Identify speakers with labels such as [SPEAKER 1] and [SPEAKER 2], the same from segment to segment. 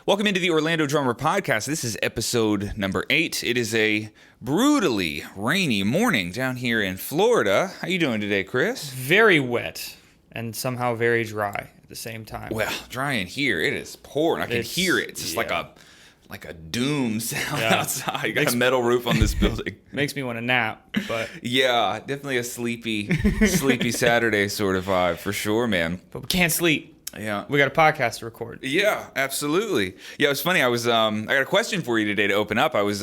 [SPEAKER 1] Welcome into the Orlando Drummer Podcast. This is episode number 8. It is a brutally rainy morning down here in Florida. How you doing today, Chris?
[SPEAKER 2] Very wet and somehow very dry at the same time.
[SPEAKER 1] Well, dry in here. It is pouring. I can hear it. It's just like a doom sound outside. You got a metal roof on this building.
[SPEAKER 2] Makes me want to nap, but
[SPEAKER 1] yeah, definitely a sleepy Saturday sort of vibe for sure, man.
[SPEAKER 2] But we can't sleep.
[SPEAKER 1] Yeah.
[SPEAKER 2] We got a podcast to record.
[SPEAKER 1] Yeah, absolutely. Yeah, it was funny. I got a question for you today to open up. I was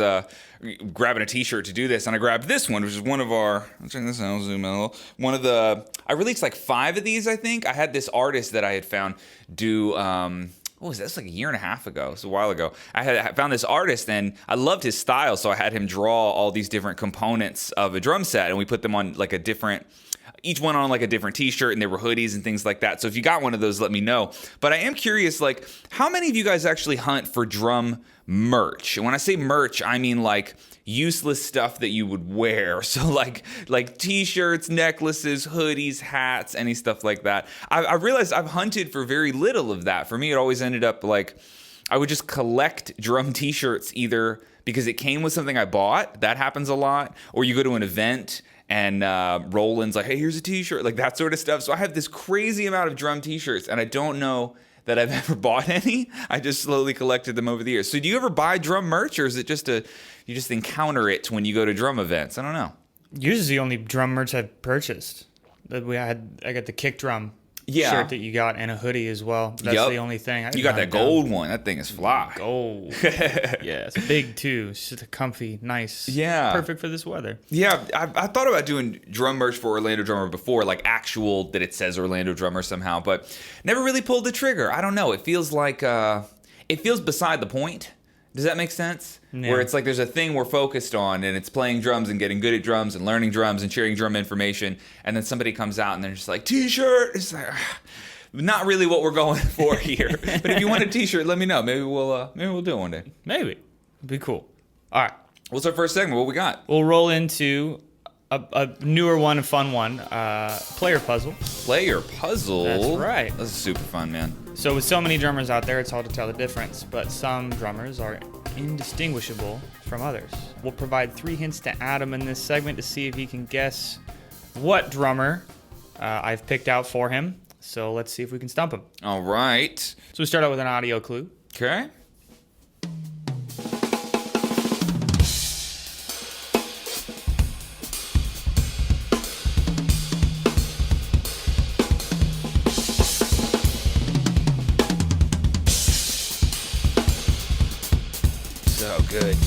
[SPEAKER 1] grabbing a t-shirt to do this, and I grabbed this one, which is one of our, check this out, zoom in a little. I released like 5 of these, I think. I had this artist that I had found do, what was that? It's like a year and a half ago. It's a while ago. I found this artist, and I loved his style, so I had him draw all these different components of a drum set, and we put them on like each one on like a different t-shirt, and they were hoodies and things like that. So if you got one of those, let me know. But I am curious, like, how many of you guys actually hunt for drum merch? And when I say merch, I mean like useless stuff that you would wear. So like t-shirts, necklaces, hoodies, hats, any stuff like that. I realized I've hunted for very little of that. For me, it always ended up like I would just collect drum t-shirts either because it came with something I bought. That happens a lot. Or you go to an event and Roland's like, hey, here's a t-shirt, like that sort of stuff. So I have this crazy amount of drum t-shirts, and I don't know that I've ever bought any. I just slowly collected them over the years. So do you ever buy drum merch, or is it just you just encounter it when you go to drum events? I don't know.
[SPEAKER 2] Yours is the only drum merch I've purchased. I got the kick drum shirt that you got and a hoodie as well. That's the only thing.
[SPEAKER 1] You got that gold one. That thing is fly.
[SPEAKER 2] Gold. Yeah, it's big too. It's just a comfy, nice.
[SPEAKER 1] Yeah.
[SPEAKER 2] Perfect for this weather.
[SPEAKER 1] Yeah, I thought about doing drum merch for Orlando Drummer before, like actual that it says Orlando Drummer somehow, but never really pulled the trigger. I don't know. It feels like it feels beside the point. Does that make sense? Yeah. Where it's like there's a thing we're focused on, and it's playing drums and getting good at drums and learning drums and sharing drum information, and then somebody comes out and they're just like, t-shirt. It's like, not really what we're going for here. But if you want a t-shirt, let me know. Maybe we'll do it one day.
[SPEAKER 2] Maybe. It'd be cool. All right.
[SPEAKER 1] What's our first segment? What we got?
[SPEAKER 2] We'll roll into a newer one, a fun one, player puzzle.
[SPEAKER 1] Player puzzle?
[SPEAKER 2] That's right.
[SPEAKER 1] This is super fun, man.
[SPEAKER 2] So with so many drummers out there, it's hard to tell the difference, but some drummers are indistinguishable from others. We'll provide 3 hints to Adam in this segment to see if he can guess what drummer I've picked out for him. So let's see if we can stump him.
[SPEAKER 1] All right.
[SPEAKER 2] So we start out with an audio clue.
[SPEAKER 1] Okay. So good.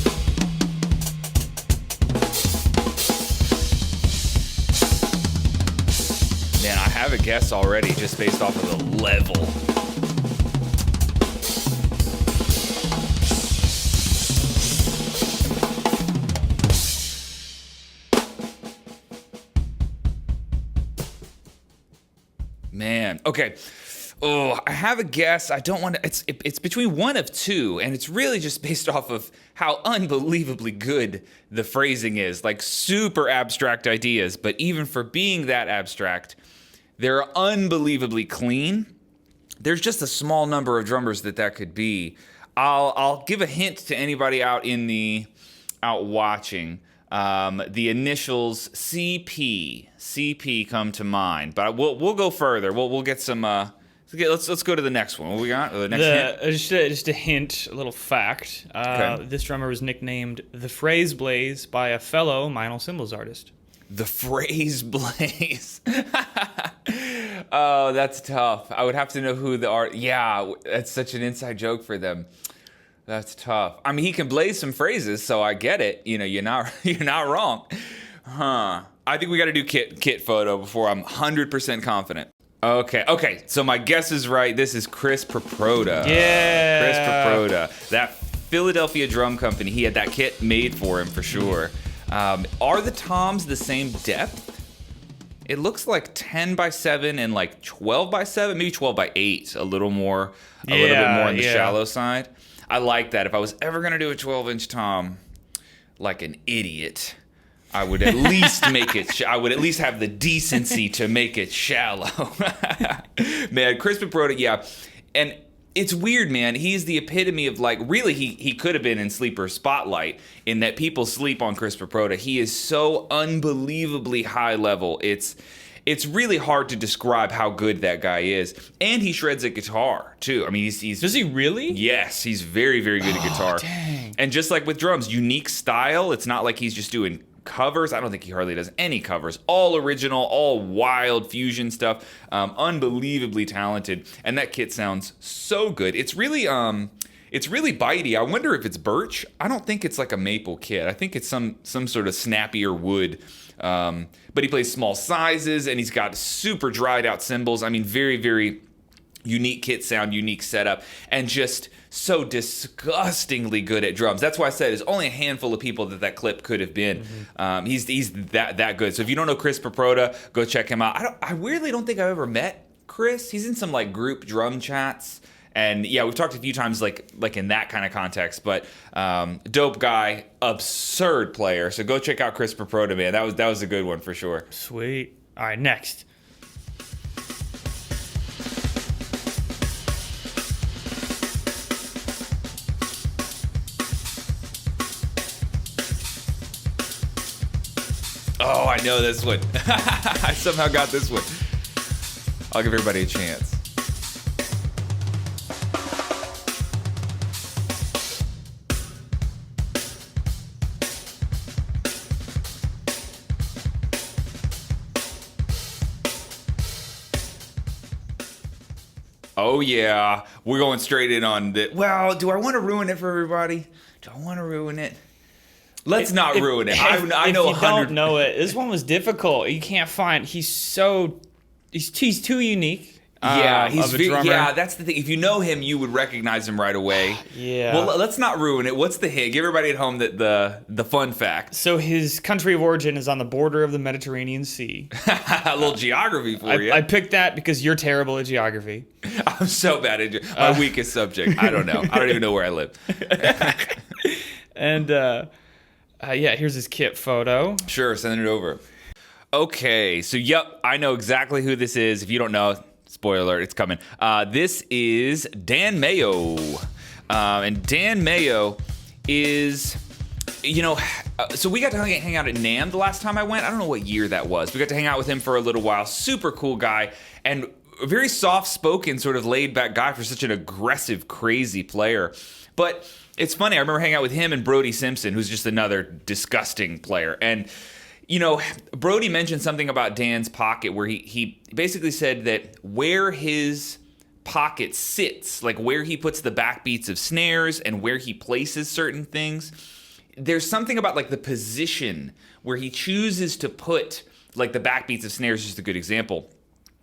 [SPEAKER 1] Man, I have a guess already just based off of the level. Man, okay. Oh, I have a guess. I don't want to. It's between one of two, and it's really just based off of how unbelievably good the phrasing is. Like super abstract ideas, but even for being that abstract, they're unbelievably clean. There's just a small number of drummers that could be. I'll give a hint to anybody out watching. The initials CP come to mind, but we'll go further. We'll get some. Let's go to the next one. What we got? The next hint?
[SPEAKER 2] Just a hint, a little fact. Okay. This drummer was nicknamed the Phrase Blaze by a fellow Meinl Cymbals artist.
[SPEAKER 1] The Phrase Blaze. Oh, that's tough. I would have to know who the art. Yeah, that's such an inside joke for them. That's tough. I mean, he can blaze some phrases, so I get it. You know, you're not wrong. Huh. I think we got to do kit photo before I'm 100% confident. Okay. So my guess is right. This is Chris Proproda.
[SPEAKER 2] Yeah.
[SPEAKER 1] Chris Proproda. That Philadelphia drum company. He had that kit made for him for sure. Are the toms the same depth? It looks like 10 by 7 and like 12 by 7, maybe 12 by 8. A little bit more on the shallow side. I like that. If I was ever going to do a 12-inch tom like an idiot, I would at least make it. I would at least have the decency to make it shallow. Man, Chris Proproda, yeah. And It's weird, man. He's the epitome of like, really, he could have been in Sleeper Spotlight in that people sleep on Chris Paproda. He is so unbelievably high level. It's really hard to describe how good that guy is. And he shreds a guitar, too. I mean, he's
[SPEAKER 2] Does he really?
[SPEAKER 1] Yes, he's very, very good at guitar.
[SPEAKER 2] Dang.
[SPEAKER 1] And just like with drums, unique style. It's not like he's just doing covers. I don't think he hardly does any covers. All original, all wild fusion stuff. Unbelievably talented. And that kit sounds so good. It's really bitey. I wonder if it's birch. I don't think it's like a maple kit. I think it's some sort of snappier wood. But he plays small sizes, and he's got super dried out cymbals. I mean, very, very unique kit sound, unique setup, and just so disgustingly good at drums. That's why I said there's only a handful of people that clip could have been. Mm-hmm. He's that good. So if you don't know Chris Paproda, go check him out. I weirdly don't think I've ever met Chris. He's in some like group drum chats. And yeah, we've talked a few times like in that kind of context, but dope guy, absurd player. So go check out Chris Paproda, man. That was a good one for sure.
[SPEAKER 2] Sweet. All right, next.
[SPEAKER 1] Oh, I know this one. I somehow got this one. I'll give everybody a chance. Oh, yeah. We're going straight in on the... Well, do I want to ruin it for everybody? Do I want to ruin it? Let's not ruin it. I know 100...
[SPEAKER 2] If you don't know it, this one was difficult. You can't find... He's too unique.
[SPEAKER 1] Yeah,
[SPEAKER 2] of a drummer.
[SPEAKER 1] Yeah, that's the thing. If you know him, you would recognize him right away.
[SPEAKER 2] Yeah.
[SPEAKER 1] Well, let's not ruin it. What's the hint? Give everybody at home the fun fact.
[SPEAKER 2] So his country of origin is on the border of the Mediterranean Sea.
[SPEAKER 1] A little geography for you.
[SPEAKER 2] I picked that because you're terrible at geography.
[SPEAKER 1] I'm so bad at my weakest subject. I don't know. I don't even know where I live.
[SPEAKER 2] And yeah, here's his kit photo.
[SPEAKER 1] Sure, send it over. Okay, so yep, I know exactly who this is. If you don't know, spoiler alert, it's coming. This is Dan Mayo. And Dan Mayo is, so we got to hang out at NAMM the last time I went. I don't know what year that was. We got to hang out with him for a little while. Super cool guy. And a very soft-spoken, sort of laid-back guy for such an aggressive, crazy player. But it's funny, I remember hanging out with him and Brody Simpson, who's just another disgusting player. And, Brody mentioned something about Dan's pocket where he basically said that where his pocket sits, like where he puts the backbeats of snares and where he places certain things, there's something about like the position where he chooses to put like the backbeats of snares, just a good example,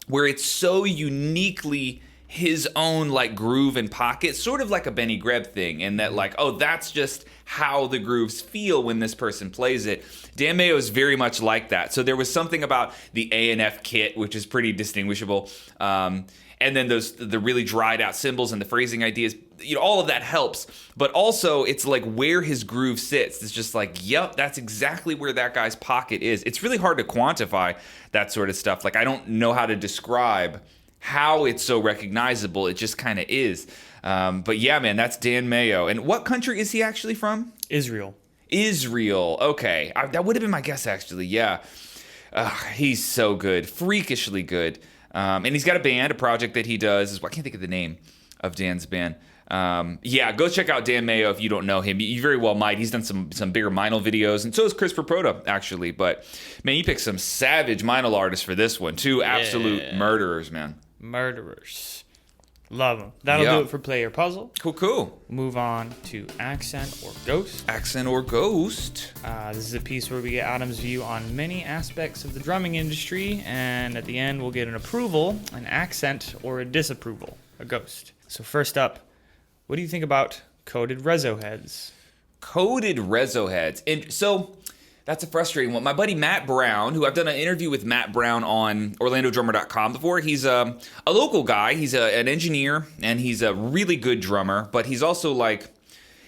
[SPEAKER 1] where it's so uniquely his own like groove and pocket, sort of like a Benny Greb thing, in that like, oh, that's just how the grooves feel when this person plays it. Dan Mayo is very much like that. So there was something about the A&F kit, which is pretty distinguishable, and then the really dried out cymbals and the phrasing ideas, all of that helps. But also it's like where his groove sits. It's just like, yep, that's exactly where that guy's pocket is. It's really hard to quantify that sort of stuff. Like I don't know how to describe how it's so recognizable. It just kind of is. But yeah, man, that's Dan Mayo. And what country is he actually from?
[SPEAKER 2] Israel.
[SPEAKER 1] Okay. That would have been my guess, actually. Yeah. He's so good. Freakishly good. And he's got a project that he does. I can't think of the name of Dan's band. Yeah, go check out Dan Mayo if you don't know him. You very well might. He's done some bigger Meinl videos, and so has Chris Paproda, actually. But, man, you picked some savage Meinl artists for this one. Two absolute murderers, man.
[SPEAKER 2] Murderers. Love them. That'll do it for Player Puzzle.
[SPEAKER 1] Cool.
[SPEAKER 2] Move on to Accent or Ghost.
[SPEAKER 1] Accent or Ghost.
[SPEAKER 2] This is a piece where we get Adam's view on many aspects of the drumming industry, and at the end we'll get an approval, an accent, or a disapproval, a ghost. So first up, what do you think about coded reso heads?
[SPEAKER 1] Coded reso heads. And so that's a frustrating one. My buddy Matt Brown, who I've done an interview with Matt Brown on OrlandoDrummer.com before. He's a local guy. He's an engineer, and he's a really good drummer. But he's also like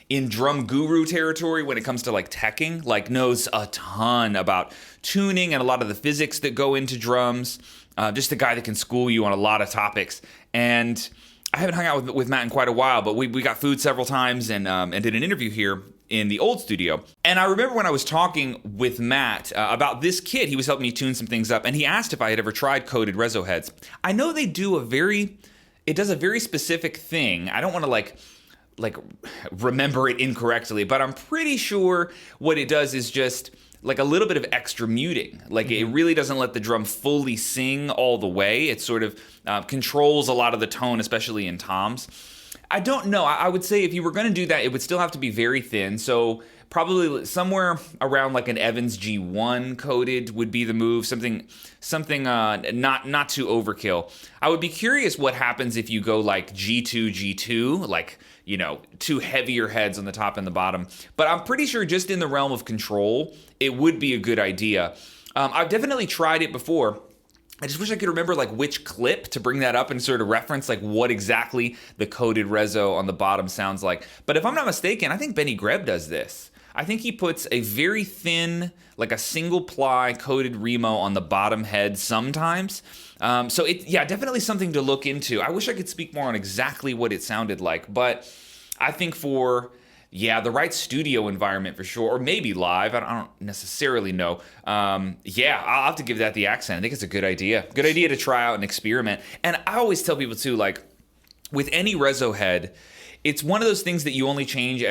[SPEAKER 1] in drum guru territory when it comes to like teching. Like knows a ton about tuning and a lot of the physics that go into drums. Just a guy that can school you on a lot of topics. And I haven't hung out with Matt in quite a while, but we got food several times and did an interview here in the old studio. And I remember when I was talking with Matt about this kit, he was helping me tune some things up, and he asked if I had ever tried coated reso heads. I know they do it does a very specific thing. I don't want to like remember it incorrectly, but I'm pretty sure what it does is just like a little bit of extra muting. Like it really doesn't let the drum fully sing all the way. It sort of controls a lot of the tone, especially in toms. I don't know. I would say if you were going to do that, it would still have to be very thin. So probably somewhere around like an Evans G1 coated would be the move. Something not too overkill. I would be curious what happens if you go like G2, like, you know, two heavier heads on the top and the bottom. But I'm pretty sure just in the realm of control, it would be a good idea. I've definitely tried it before. I just wish I could remember like which clip to bring that up and sort of reference like what exactly the coated reso on the bottom sounds like. But if I'm not mistaken, I think Benny Greb does this. I think he puts a very thin, like a single ply coated Remo on the bottom head sometimes. So definitely something to look into. I wish I could speak more on exactly what it sounded like, but I think for the right studio environment for sure, or maybe live. I don't necessarily know. I'll have to give that the accent. I think it's a good idea. Good idea to try out and experiment. And I always tell people too, like with any reso head, it's one of those things that you only change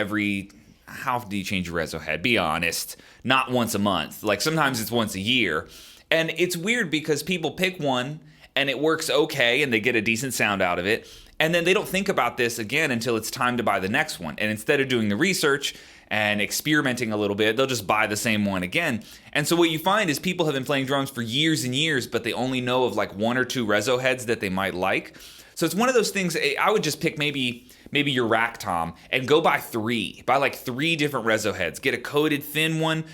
[SPEAKER 1] how often do you change your reso head? Be honest. Not once a month. Like sometimes it's once a year. And it's weird because people pick one and it works okay and they get a decent sound out of it. And then they don't think about this again until it's time to buy the next one. And instead of doing the research and experimenting a little bit, they'll just buy the same one again. And so what you find is people have been playing drums for years and years, but they only know of like one or two reso heads that they might like. So it's one of those things. I would just pick maybe your rack tom and go buy like three different reso heads. Get a coated thin one,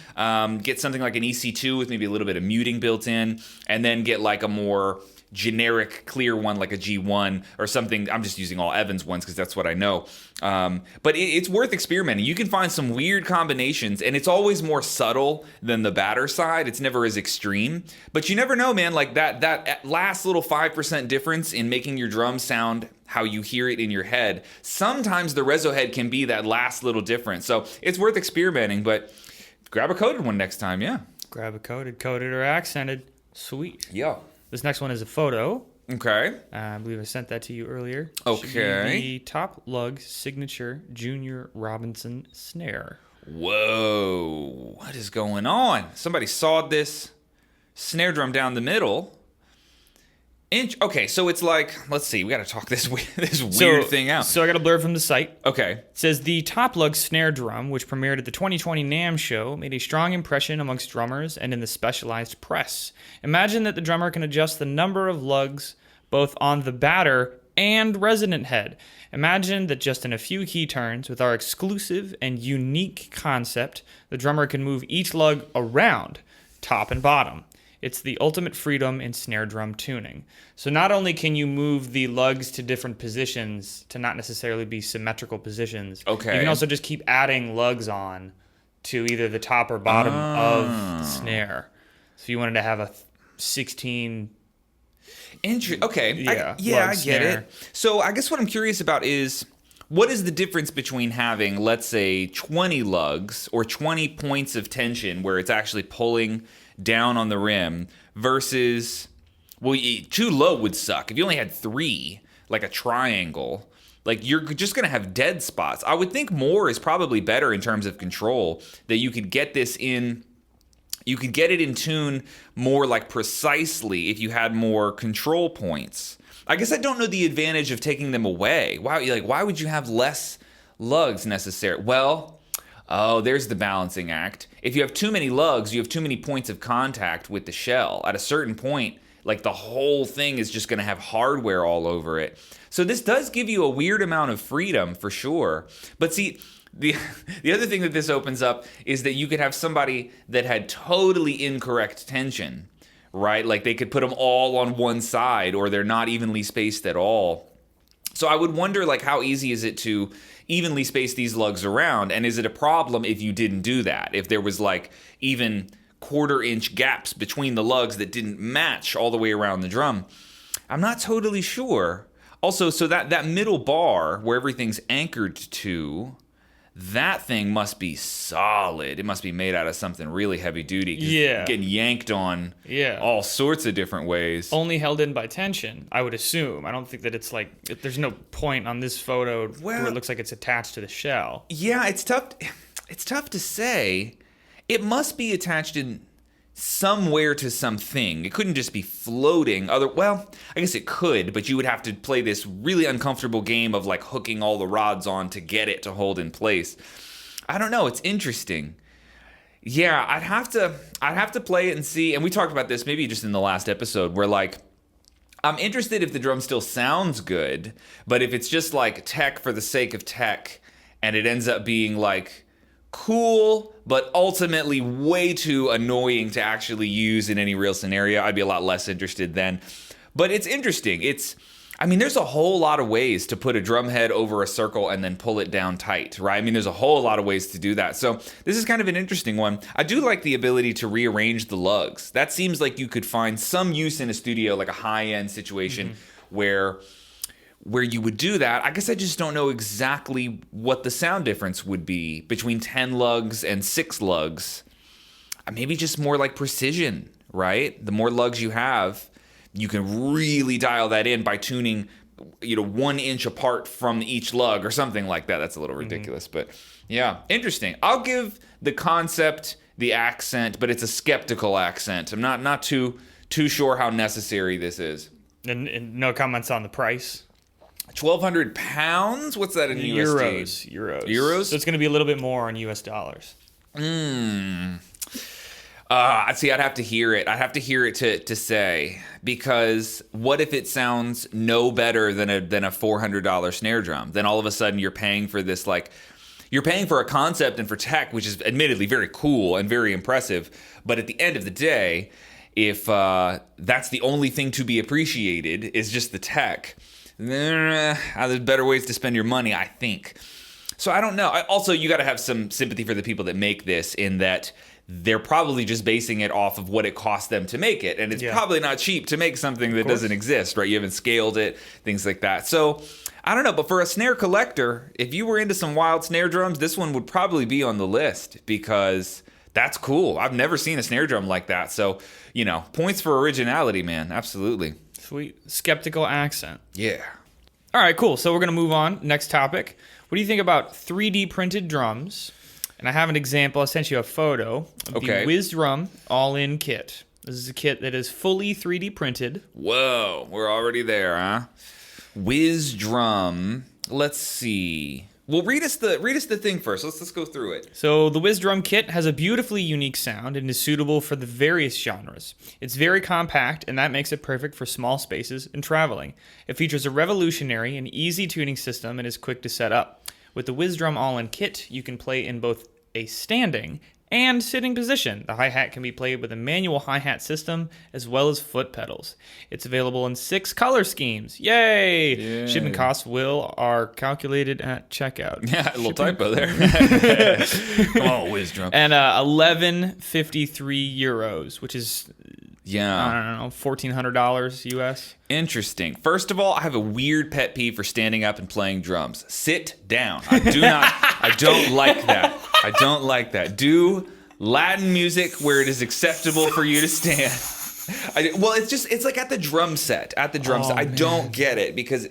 [SPEAKER 1] get something like an EC2 with maybe a little bit of muting built in, and then get like a more generic clear one like a G1 or something. I'm just using all Evans ones because that's what I know. But it's worth experimenting. You can find some weird combinations, and it's always more subtle than the batter side. It's never as extreme. But you never know, man. Like that last little 5% difference in making your drum sound how you hear it in your head. Sometimes the reso head can be that last little difference. So it's worth experimenting, but grab a coated one next time, yeah.
[SPEAKER 2] Grab a coated or accented. Sweet.
[SPEAKER 1] Yeah.
[SPEAKER 2] This next one is a photo.
[SPEAKER 1] Okay.
[SPEAKER 2] I believe I sent that to you earlier.
[SPEAKER 1] Okay.
[SPEAKER 2] The Top Lug Signature Junior Robinson Snare.
[SPEAKER 1] Whoa. What is going on? Somebody sawed this snare drum down the middle. Okay, so it's like, let's see, we got to talk this weird thing out.
[SPEAKER 2] So I got a blurb from the site.
[SPEAKER 1] Okay.
[SPEAKER 2] It says, the Top Lug snare drum, which premiered at the 2020 NAMM show, made a strong impression amongst drummers and in the specialized press. Imagine that the drummer can adjust the number of lugs both on the batter and resonant head. Imagine that just in a few key turns, with our exclusive and unique concept, the drummer can move each lug around, top and bottom. It's the ultimate freedom in snare drum tuning. So not only can you move the lugs to different positions to not necessarily be symmetrical positions,
[SPEAKER 1] okay,
[SPEAKER 2] you can also just keep adding lugs on to either the top or bottom of the snare. So if you wanted to have a 16...
[SPEAKER 1] Okay, I get
[SPEAKER 2] snare.
[SPEAKER 1] it. So I guess what I'm curious about is, what is the difference between having, let's say, 20 lugs or 20 points of tension where it's actually pulling down on the rim versus, too low would suck. If you only had 3, like a triangle, like you're just going to have dead spots. I would think more is probably better in terms of control, that you could get this in, you could get it in tune more like precisely if you had more control points. I guess I don't know the advantage of taking them away. Why would you have less lugs necessary? Well, there's the balancing act. If you have too many lugs, you have too many points of contact with the shell. At a certain point, like the whole thing is just going to have hardware all over it. So this does give you a weird amount of freedom for sure. But see, the other thing that this opens up is that you could have somebody that had totally incorrect tension, right? Like they could put them all on one side, or they're not evenly spaced at all. So I would wonder, like, how easy is it to evenly space these lugs around? And is it a problem if you didn't do that? If there was like even 1/4 inch gaps between the lugs that didn't match all the way around the drum? I'm not totally sure. Also, so that middle bar where everything's anchored to, that thing must be solid. It must be made out of something really heavy duty.
[SPEAKER 2] Yeah.
[SPEAKER 1] Getting yanked on all sorts of different ways.
[SPEAKER 2] Only held in by tension, I would assume. I don't think that it's like, there's no point on this photo where it looks like it's attached to the shell.
[SPEAKER 1] Yeah, it's tough. It's tough to say. It must be attached in somewhere to something. It couldn't just be floating. Well, I guess it could, but you would have to play this really uncomfortable game of like hooking all the rods on to get it to hold in place. I don't know. It's interesting. Yeah, I'd have to play it and see. And we talked about this maybe just in the last episode, where like I'm interested if the drum still sounds good, but if it's just like tech for the sake of tech, and it ends up being like cool, but ultimately way too annoying to actually use in any real scenario, I'd be a lot less interested then. But it's interesting. There's a whole lot of ways to put a drum head over a circle and then pull it down tight, right? I mean, there's a whole lot of ways to do that. So this is kind of an interesting one. I do like the ability to rearrange the lugs. That seems like you could find some use in a studio, like a high-end situation where you would do that. I guess I just don't know exactly what the sound difference would be between 10 lugs and 6 lugs. Maybe just more like precision, right? The more lugs you have, you can really dial that in by tuning, 1 inch apart from each lug or something like that. That's a little ridiculous, but yeah, interesting. I'll give the concept the accent, but it's a skeptical accent. I'm not too sure how necessary this is.
[SPEAKER 2] And no comments on the price?
[SPEAKER 1] 1,200 pounds? What's that in USD?
[SPEAKER 2] Euros. So it's going to be a little bit more in US dollars.
[SPEAKER 1] See, I'd have to hear it. I'd have to hear it to say, because what if it sounds no better than a $400 snare drum? Then all of a sudden you're paying for this, like, you're paying for a concept and for tech, which is admittedly very cool and very impressive. But at the end of the day, if that's the only thing to be appreciated is just the tech, there's better ways to spend your money, I think. So I don't know. Also, you got to have some sympathy for the people that make this, in that they're probably just basing it off of what it costs them to make it. And it's probably not cheap to make something that doesn't exist, right? You haven't scaled it, things like that. So I don't know. But for a snare collector, if you were into some wild snare drums, this one would probably be on the list, because that's cool. I've never seen a snare drum like that. So, points for originality, man. Absolutely.
[SPEAKER 2] Sweet. Skeptical accent.
[SPEAKER 1] Yeah.
[SPEAKER 2] All right, cool. So we're going to move on. Next topic. What do you think about 3D printed drums? And I have an example. I sent you a photo of the Wiz Drum all-in kit. This is a kit that is fully 3D printed.
[SPEAKER 1] Whoa, we're already there, huh? Wiz Drum. Let's see. Well, read us the thing first. Let's go through it.
[SPEAKER 2] So the Wiz Drum kit has a beautifully unique sound and is suitable for the various genres. It's very compact, and that makes it perfect for small spaces and traveling. It features a revolutionary and easy tuning system and is quick to set up. With the Wiz Drum all-in kit, you can play in both a standing and sitting position. The hi-hat can be played with a manual hi-hat system as well as foot pedals. It's available in 6 color schemes. Yay! Shipping costs are calculated at checkout.
[SPEAKER 1] Yeah, a little typo there. Come on, Wiz Drum.
[SPEAKER 2] And 11.53 euros, which is I don't know, $1,400 US.
[SPEAKER 1] Interesting. First of all, I have a weird pet peeve for standing up and playing drums. Sit down. I don't like that. I don't like that. Do Latin music where it is acceptable for you to stand. It's like at the drum set. I don't get it, because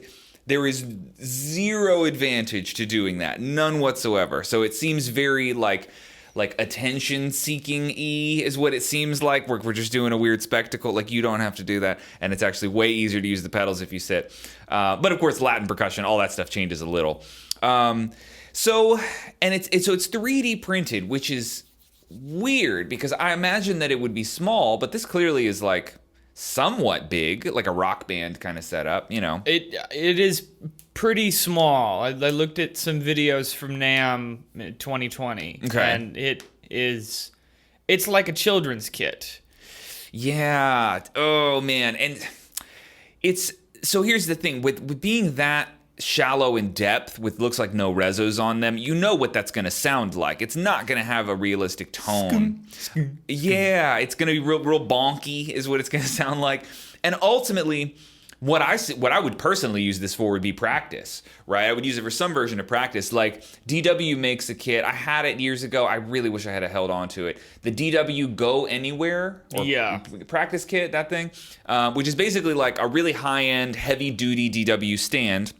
[SPEAKER 1] there is zero advantage to doing that. None whatsoever. So it seems very like attention-seeking-y is what it seems like. We're just doing a weird spectacle. Like, you don't have to do that, and it's actually way easier to use the pedals if you sit. But of course, Latin percussion, all that stuff changes a little. So it's 3D printed, which is weird, because I imagine that it would be small, but this clearly is like somewhat big, like a rock band kind of setup.
[SPEAKER 2] It is pretty small. I looked at some videos from NAMM 2020, and it's like a children's kit.
[SPEAKER 1] Yeah. Oh man. And so here's the thing, with being that shallow in depth, with looks like no rezos on them, you know what that's going to sound like. It's not going to have a realistic tone. Yeah, it's going to be real bonky is what it's going to sound like. And ultimately, What I would personally use this for would be practice, right? I would use it for some version of practice. Like DW makes a kit. I had it years ago. I really wish I had held on to it. The DW Go Anywhere practice kit, that thing, which is basically like a really high-end, heavy-duty DW stand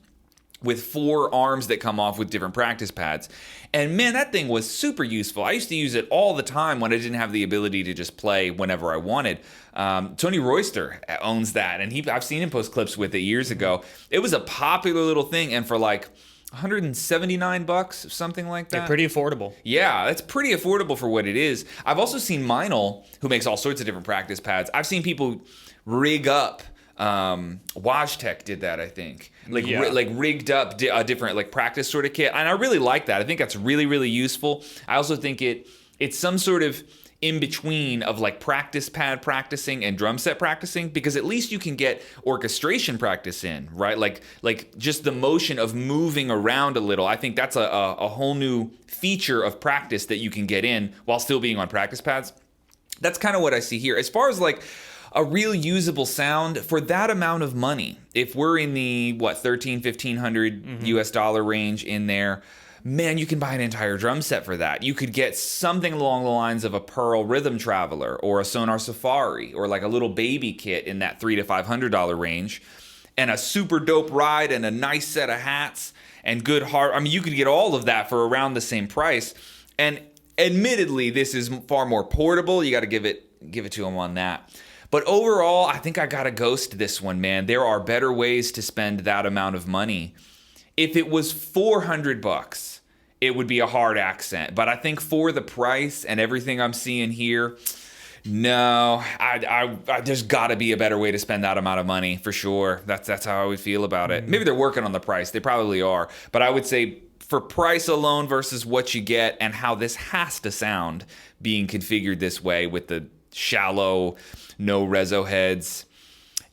[SPEAKER 1] with 4 arms that come off with different practice pads. And man, that thing was super useful. I used to use it all the time when I didn't have the ability to just play whenever I wanted. Tony Royster owns that, and I've seen him post clips with it years ago. It was a popular little thing, and for like $179, something like that.
[SPEAKER 2] Yeah, pretty affordable.
[SPEAKER 1] Yeah, that's pretty affordable for what it is. I've also seen Meinl, who makes all sorts of different practice pads. I've seen people rig up. Wajtek did that, I think. Rigged up a different like practice sort of kit, and I really like that. I think that's really, really useful. I also think it's some sort of in between of like practice pad practicing and drum set practicing, because at least you can get orchestration practice in, right? Like just the motion of moving around a little. I think that's a whole new feature of practice that you can get in while still being on practice pads. That's kind of what I see here. As far as like a real usable sound for that amount of money, if we're in the $1,300-1,500 US dollar range in there, man, you can buy an entire drum set for that. You could get something along the lines of a Pearl Rhythm Traveler or a Sonar Safari, or like a little baby kit in that $300 to $500 range, and a super dope ride and a nice set of hats and good hard. I mean, you could get all of that for around the same price. And admittedly, this is far more portable. You got to give it to them on that. But overall, I think I gotta ghost this one, man. There are better ways to spend that amount of money. If it was $400, it would be a hard accent. But I think for the price and everything I'm seeing here, no, I there's gotta be a better way to spend that amount of money for sure. That's how I would feel about it. Maybe they're working on the price. They probably are. But I would say for price alone versus what you get and how this has to sound being configured this way with the shallow, no reso heads,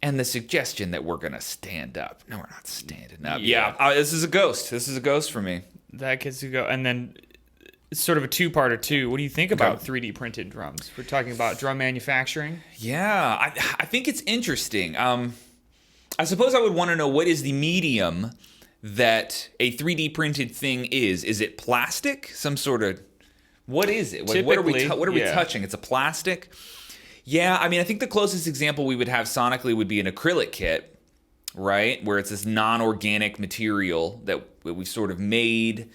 [SPEAKER 1] and the suggestion that we're gonna stand up. No, we're not standing up. Yeah, this is a ghost. This is a ghost for me.
[SPEAKER 2] That gets to go. And then it's sort of a two-parter too. What do you think about 3D printed drums? We're talking about drum manufacturing.
[SPEAKER 1] Yeah, I think it's interesting. I suppose I would want to know, what is the medium that a 3D printed thing is? Is it plastic? Some sort of, what is it? What are we touching? It's a plastic? Yeah, I mean, I think the closest example we would have sonically would be an acrylic kit, right? Where it's this non-organic material that we sort of made.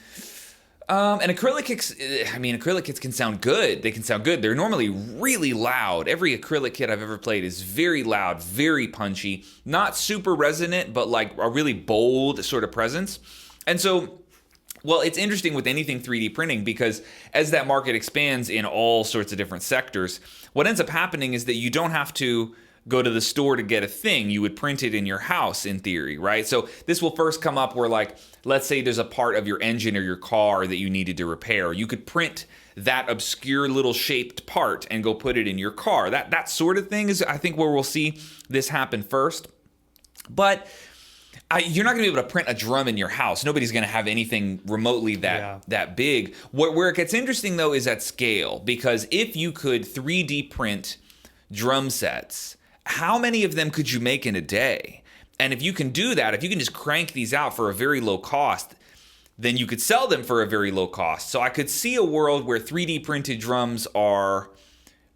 [SPEAKER 1] And acrylic kits can sound good. They can sound good. They're normally really loud. Every acrylic kit I've ever played is very loud, very punchy, not super resonant, but like a really bold sort of presence. And so, well, it's interesting with anything 3D printing, because as that market expands in all sorts of different sectors, what ends up happening is that you don't have to go to the store to get a thing. You would print it in your house in theory, right? So this will first come up where, like, let's say there's a part of your engine or your car that you needed to repair. You could print that obscure little shaped part and go put it in your car. That sort of thing is, I think, where we'll see this happen first. But you're not going to be able to print a drum in your house. Nobody's going to have anything remotely that big. Where it gets interesting, though, is at scale. Because if you could 3D print drum sets, how many of them could you make in a day? And if you can do that, if you can just crank these out for a very low cost, then you could sell them for a very low cost. So I could see a world where 3D printed drums are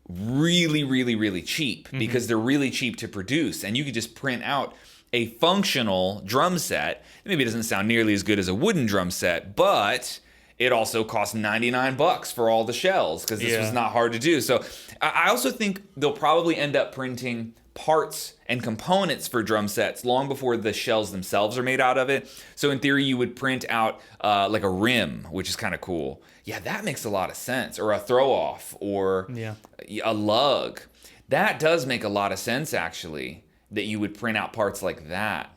[SPEAKER 1] really, really, really cheap, because they're really cheap to produce. And you could just print out a functional drum set. Maybe it doesn't sound nearly as good as a wooden drum set, but it also costs $99 for all the shells, because this was not hard to do. So I also think they'll probably end up printing parts and components for drum sets long before the shells themselves are made out of it. So in theory, you would print out like a rim, which is kind of cool. Yeah, that makes a lot of sense. Or a throw off, or a lug. That does make a lot of sense, actually, that you would print out parts like that.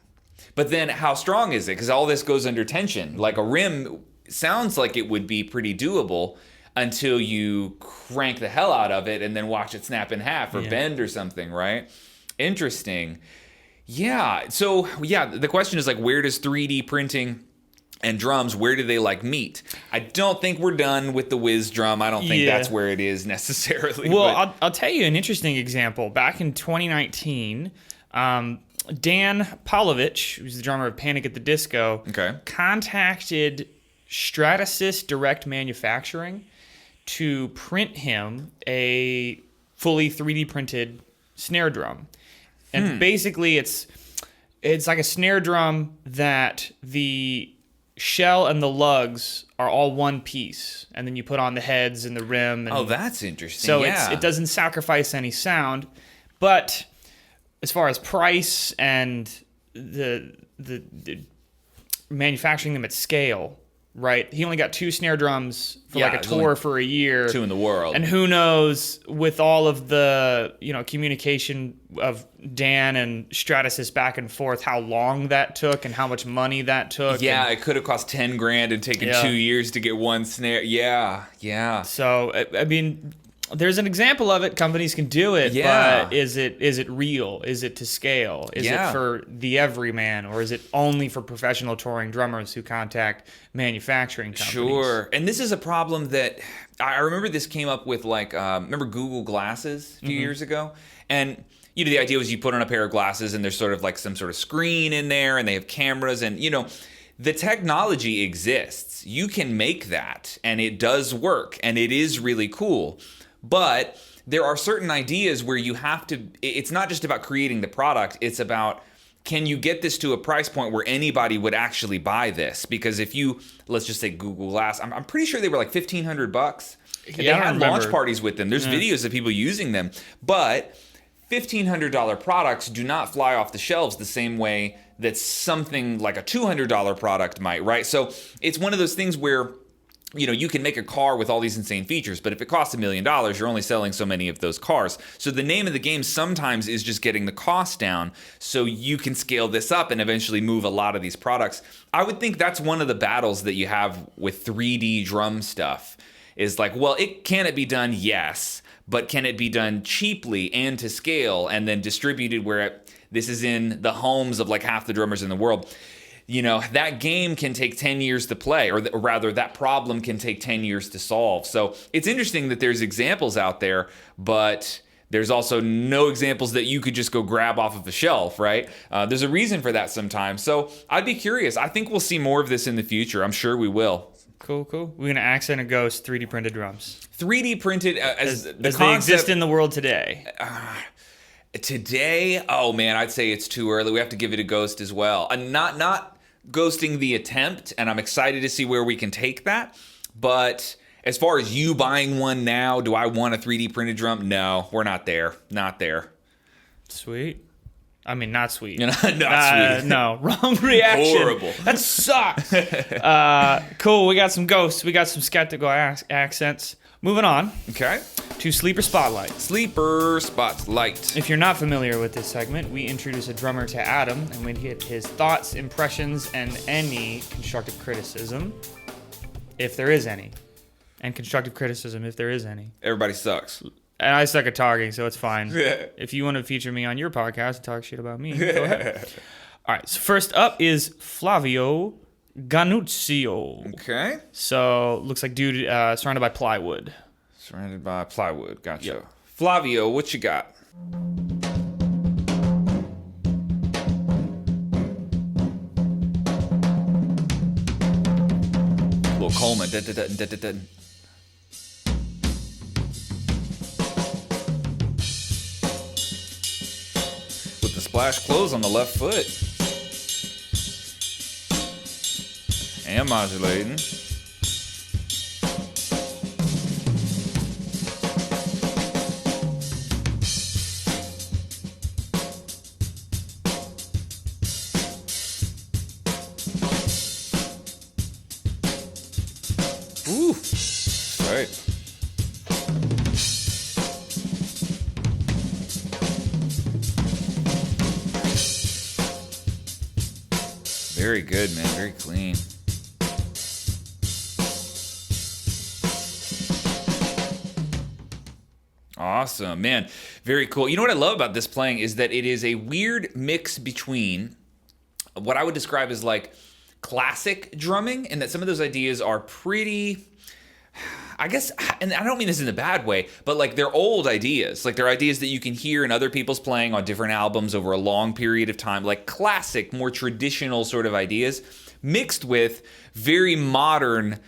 [SPEAKER 1] But then how strong is it? Because all this goes under tension. Like a rim sounds like it would be pretty doable until you crank the hell out of it and then watch it snap in half or bend or something, right? Interesting. Yeah. So, the question is, like, where does 3D printing and drums, where do they like meet? I don't think we're done with the Wiz Drum. I don't think that's where it is necessarily.
[SPEAKER 2] Well, I'll tell you an interesting example. Back in 2019, Dan Polovich, who's the drummer of Panic at the Disco, contacted Stratasys Direct Manufacturing to print him a fully 3D printed snare drum. And basically it's like a snare drum that the shell and the lugs are all one piece, and then you put on the heads and the rim. And
[SPEAKER 1] that's interesting.
[SPEAKER 2] So it doesn't sacrifice any sound, but as far as price and the manufacturing them at scale, right? He only got 2 snare drums for like a tour for a year.
[SPEAKER 1] 2 in the world.
[SPEAKER 2] And who knows, with all of the, communication of Dan and Stratasys back and forth, how long that took and how much money that took.
[SPEAKER 1] Yeah, it could have cost $10,000 and taken 2 years to get one snare. Yeah.
[SPEAKER 2] So, I mean, there's an example of it. Companies can do it, but is it real? Is it to scale? Is it for the everyman, or is it only for professional touring drummers who contact manufacturing companies?
[SPEAKER 1] Sure. And this is a problem that I remember this came up with, like, remember Google Glasses a few years ago? And the idea was you put on a pair of glasses and there's sort of like some sort of screen in there and they have cameras and, the technology exists. You can make that and it does work and it is really cool. But there are certain ideas where you have to, it's not just about creating the product, it's about, can you get this to a price point where anybody would actually buy this? Because if you, let's just say Google Glass, I'm pretty sure they were like $1,500. And they had launch parties with them. There's videos of people using them. But $1,500 products do not fly off the shelves the same way that something like a $200 product might, right? So it's one of those things where, you can make a car with all these insane features, but if it costs $1 million, you're only selling so many of those cars. So the name of the game sometimes is just getting the cost down so you can scale this up and eventually move a lot of these products. I would think that's one of the battles that you have with 3D drum stuff is like, well, can it be done? Yes. But can it be done cheaply and to scale and then distributed where this is in the homes of like half the drummers in the world? That game can take 10 years to play, or rather that problem can take 10 years to solve. So it's interesting that there's examples out there, but there's also no examples that you could just go grab off of a shelf, right? There's a reason for that sometimes. So I'd be curious. I think we'll see more of this in the future. I'm sure we will.
[SPEAKER 2] Cool. We're going to Accent and Ghost 3D printed drums.
[SPEAKER 1] 3D printed as the
[SPEAKER 2] concept,
[SPEAKER 1] they
[SPEAKER 2] exist in the world today.
[SPEAKER 1] Today, oh man, I'd say it's too early. We have to give it a ghost as well. Not ghosting the attempt, and I'm excited to see where we can take that. But as far as you buying one now, do I want a 3D printed drum? No, we're not there. Not there.
[SPEAKER 2] Sweet. I mean, not sweet.
[SPEAKER 1] Not sweet.
[SPEAKER 2] No, wrong reaction.
[SPEAKER 1] Horrible.
[SPEAKER 2] That sucks. Cool. We got some ghosts. We got some skeptical accents. Moving on.
[SPEAKER 1] Okay.
[SPEAKER 2] To Sleeper Spotlight.
[SPEAKER 1] Sleeper Spotlight.
[SPEAKER 2] If you're not familiar with this segment, we introduce a drummer to Adam, and we get his thoughts, impressions, and any constructive criticism, if there is any. And constructive criticism, if there is any.
[SPEAKER 1] Everybody sucks.
[SPEAKER 2] And I suck at talking, so it's fine.
[SPEAKER 1] Yeah.
[SPEAKER 2] If you want to feature me on your podcast and talk shit about me, go ahead. All right, so first up is Flavio Ganuzio.
[SPEAKER 1] Okay.
[SPEAKER 2] So, looks like dude surrounded by plywood.
[SPEAKER 1] Surrounded by plywood. Gotcha.
[SPEAKER 2] Yep.
[SPEAKER 1] Flavio, what you got? Little Coleman. With the splash close on the left foot. And modulating. Ooh, right. Very good, man. Very clean. Awesome, man. Very cool. You know what I love about this playing is that it is a weird mix between what I would describe as like classic drumming, and that some of those ideas are pretty, I guess, and I don't mean this in a bad way, but like they're old ideas. Like they're ideas that you can hear in other people's playing on different albums over a long period of time, like classic, more traditional sort of ideas, mixed with very modern,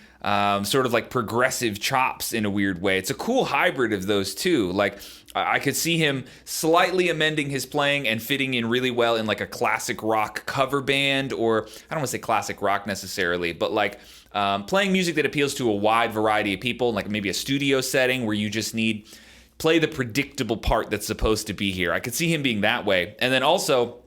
[SPEAKER 1] sort of like progressive chops in a weird way. It's a cool hybrid of those two. Like I could see him slightly amending his playing and fitting in really well in like a classic rock cover band, or I don't want to say classic rock necessarily, but like playing music that appeals to a wide variety of people, like maybe a studio setting where you just play the predictable part that's supposed to be here. I could see him being that way. And then also,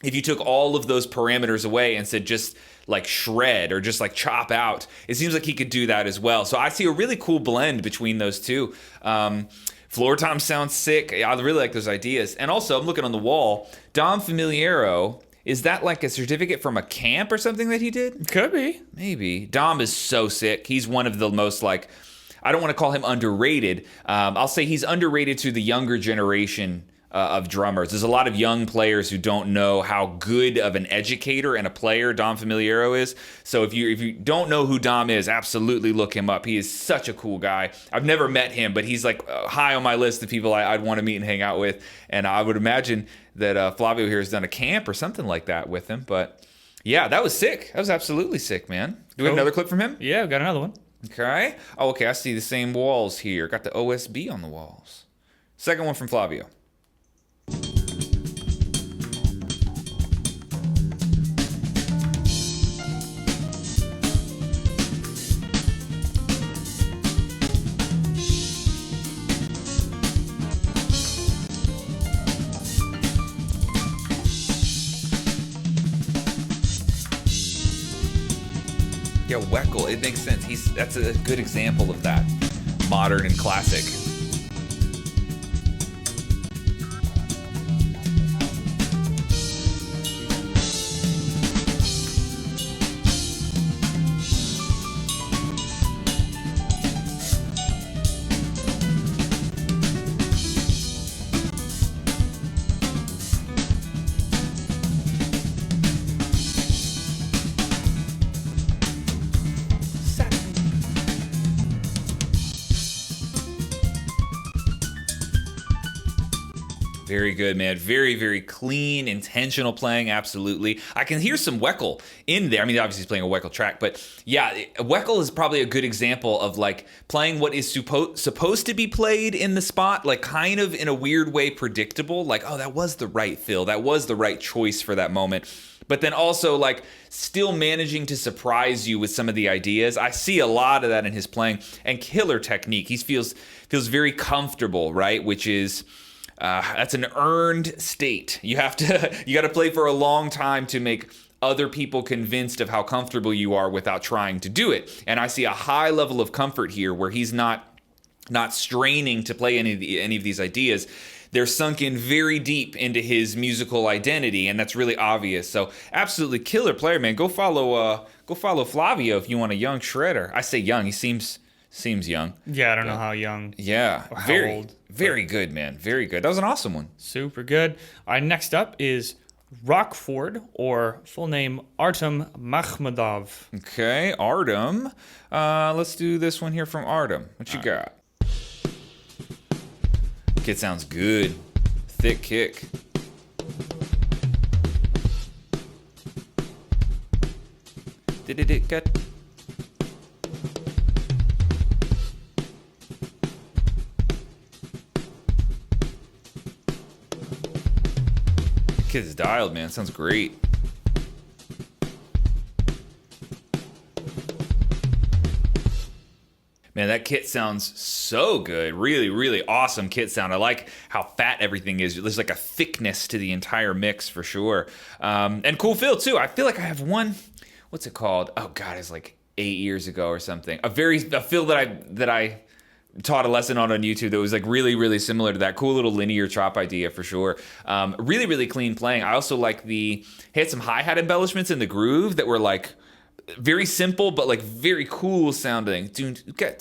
[SPEAKER 1] if you took all of those parameters away and said just like shred or just like chop out, it seems like he could do that as well. So I see a really cool blend between those two. Floor tom sounds sick. I really like those ideas. And also, I'm looking on the wall, Dom Familiaro. Is that like a certificate from a camp or something that he did?
[SPEAKER 2] Could be.
[SPEAKER 1] Maybe. Dom is so sick. He's one of the most like, I don't want to call him underrated. I'll say he's underrated to the younger generation of drummers. There's a lot of young players who don't know how good of an educator and a player Dom Familiaro is. So if you don't know who Dom is, absolutely look him up. He is such a cool guy. I've never met him, but he's like high on my list of people I'd want to meet and hang out with. And I would imagine that Flavio here has done a camp or something like that with him. But yeah, that was sick. That was absolutely sick, man. Do we have another clip from him?
[SPEAKER 2] Yeah, we've got another one.
[SPEAKER 1] Okay. Oh, okay. I see the same walls here. Got the OSB on the walls. Second one from Flavio. Yeah, Weckl, it makes sense. That's a good example of that. Modern and classic. Very good, man. Very, very clean, intentional playing, absolutely. I can hear some Weckl in there. I mean, obviously he's playing a Weckl track, but yeah, Weckl is probably a good example of like playing what is supposed to be played in the spot, like kind of in a weird way predictable, like, oh, that was the right fill, that was the right choice for that moment. But then also like still managing to surprise you with some of the ideas. I see a lot of that in his playing, and killer technique. He feels very comfortable, right? Which is that's an earned state. You got to play for a long time to make other people convinced of how comfortable you are without trying to do it. And I see a high level of comfort here where he's not straining to play any of these ideas. They're sunk in very deep into his musical identity, and that's really obvious. So absolutely killer player, man. Go follow Flavio if you want a young shredder. I say young. He seems young.
[SPEAKER 2] Yeah, I don't know how young.
[SPEAKER 1] Yeah,
[SPEAKER 2] or how
[SPEAKER 1] very
[SPEAKER 2] old.
[SPEAKER 1] Very good, man. Very good. That was an awesome one.
[SPEAKER 2] Super good. All right, next up is Rockford, or full name Artem Makhmadov.
[SPEAKER 1] Okay, Artem. Let's do this one here from Artem. What you got? Kit sounds good. Thick kick. Did it get? Kid's dialed, man. Sounds great. Man, that kit sounds so good. Really, really awesome kit sound. I like how fat everything is. There's like a thickness to the entire mix for sure. And cool fill too. I feel like I have one, what's it called? Oh God, it's like 8 years ago or something. A fill that I taught a lesson on YouTube that was like really, really similar to that. Cool little linear chop idea for sure. Really, really clean playing. I also like had some hi-hat embellishments in the groove that were like very simple, but like very cool sounding. Like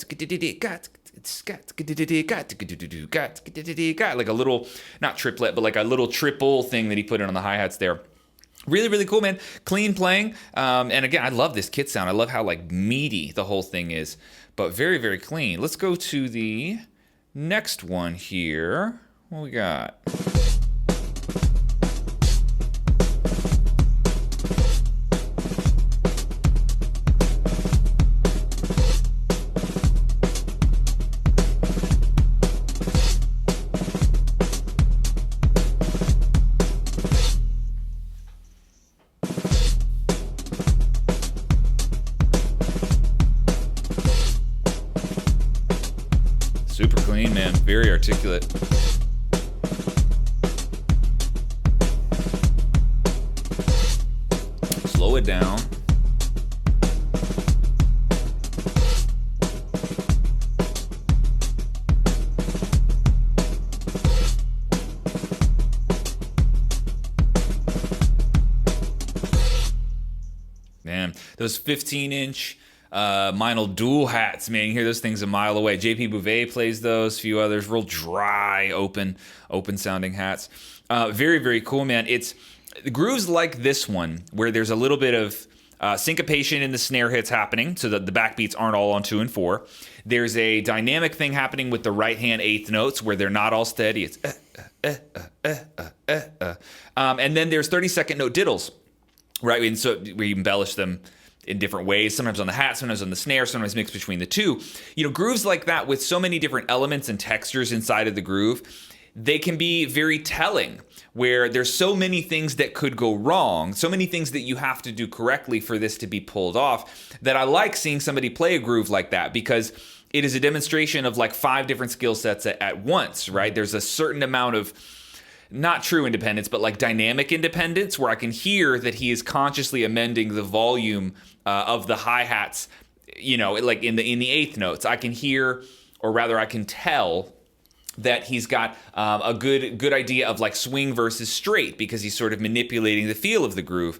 [SPEAKER 1] a little, not triplet, but like a little triple thing that he put in on the hi-hats there. Really, really cool, man. Clean playing. And again, I love this kit sound. I love how like meaty the whole thing is, but very, very clean. Let's go to the next one here. What we got? Super clean, man. Very articulate. Slow it down. Man, those 15-inch Meinl dual hats, man, you hear those things a mile away. JP Bouvet plays those, a few others, real dry, open sounding hats. Very, very cool, man. It's grooves like this one where there's a little bit of syncopation in the snare hits happening so that the backbeats aren't all on 2 and 4. There's a dynamic thing happening with the right hand eighth notes where they're not all steady. It's and then there's 30-second note diddles, right? And so we embellish them in different ways, sometimes on the hat, sometimes on the snare, sometimes mixed between the two. You know, grooves like that with so many different elements and textures inside of the groove, they can be very telling, where there's so many things that could go wrong, so many things that you have to do correctly for this to be pulled off, that I like seeing somebody play a groove like that, because it is a demonstration of like 5 different skill sets at once, right? There's a certain amount of not true independence, but like dynamic independence, where I can hear that he is consciously amending the volume of the hi-hats, you know, like in the eighth notes. I can hear, or rather I can tell, that he's got a good idea of like swing versus straight, because he's sort of manipulating the feel of the groove.